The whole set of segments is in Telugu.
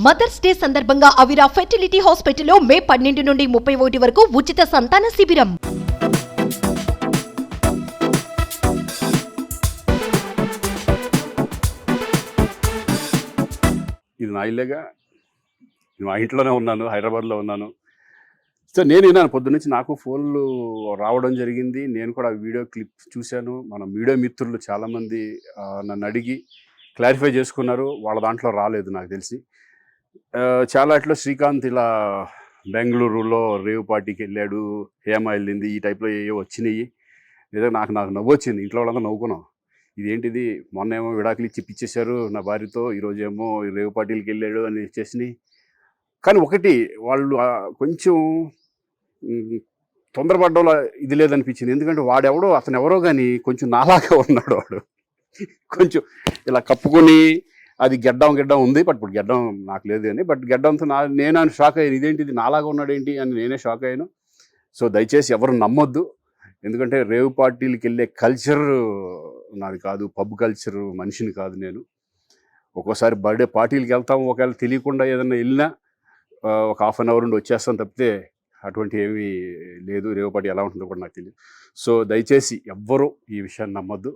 మదర్స్ డే సందర్భంగా అవిరా ఫెర్టిలిటీ హాస్పిటల్లో మే 12 నుండి 31 వరకు ఉచిత సంతాన శిబిరం. ఇది నా ఇల్లేగా, మా ఇంట్లోనే ఉన్నాను, హైదరాబాద్లో ఉన్నాను. సో నేను విన్నాను పొద్దున్నుంచి, నాకు ఫోన్లు రావడం జరిగింది. నేను కూడా వీడియో క్లిప్ చూశాను. మన మీడియా మిత్రులు చాలామంది నన్ను అడిగి క్లారిఫై చేసుకున్నారు. వాళ్ళ దాంట్లో రాలేదు నాకు తెలిసి. చాలా ఇట్లా శ్రీకాంత్ ఇలా బెంగళూరులో రేవ్ పార్టీకి వెళ్ళాడు, హేమ వెళ్ళింది, ఈ టైప్లో ఏవో వచ్చినాయి. నిజంగా నాకు నవ్వు వచ్చింది. ఇంట్లో వాళ్ళందరూ నవ్వుకున్నాం. ఇదేంటిది, మొన్న ఏమో విడాకులు ఇచ్చి పిచ్చేశారు నా భార్యతో, ఈరోజు ఏమో రేవ్ పార్టీలకు వెళ్ళాడు అని వచ్చేసినాయి. కానీ ఒకటి, వాళ్ళు కొంచెం తొందరపడ్డంలో ఇది లేదనిపించింది. ఎందుకంటే వాడెవడో, అతను ఎవరో కానీ కొంచెం నాలాగా ఉన్నాడు. వాడు కొంచెం ఇలా కప్పుకొని, అది గెడ్డం ఉంది, బట్ ఇప్పుడు గెడ్డం నాకు లేదు అని, బట్ గెడ్డంతో నేను షాక్ అయ్యాను. ఇదేంటిది నాలాగా ఉన్నాడు ఏంటి అని నేనే షాక్ అయ్యాను. సో దయచేసి ఎవరు నమ్మొద్దు. ఎందుకంటే రేవ్ పార్టీలకు వెళ్ళే కల్చర్ నాది కాదు, పబ్ కల్చర్ మనిషిని కాదు నేను. ఒక్కోసారి బర్త్డే పార్టీలకు వెళ్తాము, ఒకవేళ తెలియకుండా ఏదైనా వెళ్ళినా ఒక హాఫ్ అన్ అవర్ నుండి వచ్చేస్తాను తప్పితే అటువంటి ఏమీ లేదు. రేవ్ పార్టీ ఎలా ఉంటుందో కూడా నాకు తెలియదు. సో దయచేసి ఎవ్వరూ ఈ విషయాన్ని నమ్మొద్దు.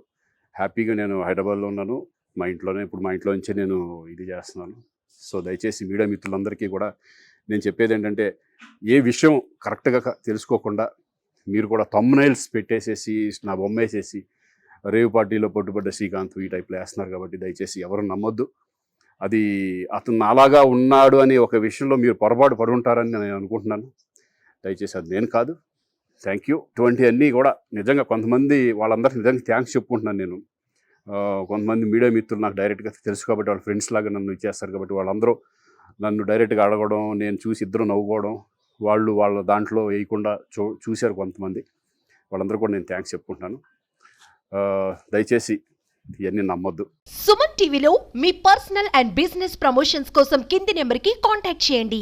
హ్యాపీగా నేను హైదరాబాద్లో ఉన్నాను, మా ఇంట్లోనే. ఇప్పుడు మా ఇంట్లో నుంచే నేను ఇది చేస్తున్నాను. సో దయచేసి మీడియా మిత్రులందరికీ కూడా నేను చెప్పేది ఏంటంటే, ఏ విషయం కరెక్ట్గా తెలుసుకోకుండా మీరు కూడా థంబ్నైల్స్ పెట్టేసేసి, నా బొమ్మ వేసేసి రేవ్ పార్టీలో పట్టుబడ్డ శ్రీకాంత్ ఈ టైప్లో వేస్తున్నారు. కాబట్టి దయచేసి ఎవరు నమ్మొద్దు. అది అతను అలాగా ఉన్నాడు అని ఒక విషయంలో మీరు పొరపాటు పడి ఉంటారని నేను అనుకుంటున్నాను. దయచేసి అది నేను కాదు. Thank you. ఇటువంటి అన్నీ కూడా నిజంగా కొంతమంది, వాళ్ళందరికీ నిజంగా థ్యాంక్స్ చెప్పుకుంటున్నాను నేను. కొంతమంది మీడియా మిత్రులు నాకు డైరెక్ట్గా తెలుసు కాబట్టి, వాళ్ళ ఫ్రెండ్స్ లాగా నన్ను ఇచ్చేస్తారు కాబట్టి, వాళ్ళందరూ నన్ను డైరెక్ట్గా అడగడం, నేను చూసి ఇద్దరు నవ్వుకోవడం, వాళ్ళు వాళ్ళ దాంట్లో వేయకుండా చూశారు కొంతమంది. వాళ్ళందరూ కూడా నేను థ్యాంక్స్ చెప్పుకుంటున్నాను. దయచేసి ఇవన్నీ నమ్మొద్దు. సుమన్ టీవీలో మీ పర్సనల్ అండ్ బిజినెస్ ప్రమోషన్స్ కోసం కింది నెంబర్కి కాంటాక్ట్ చేయండి.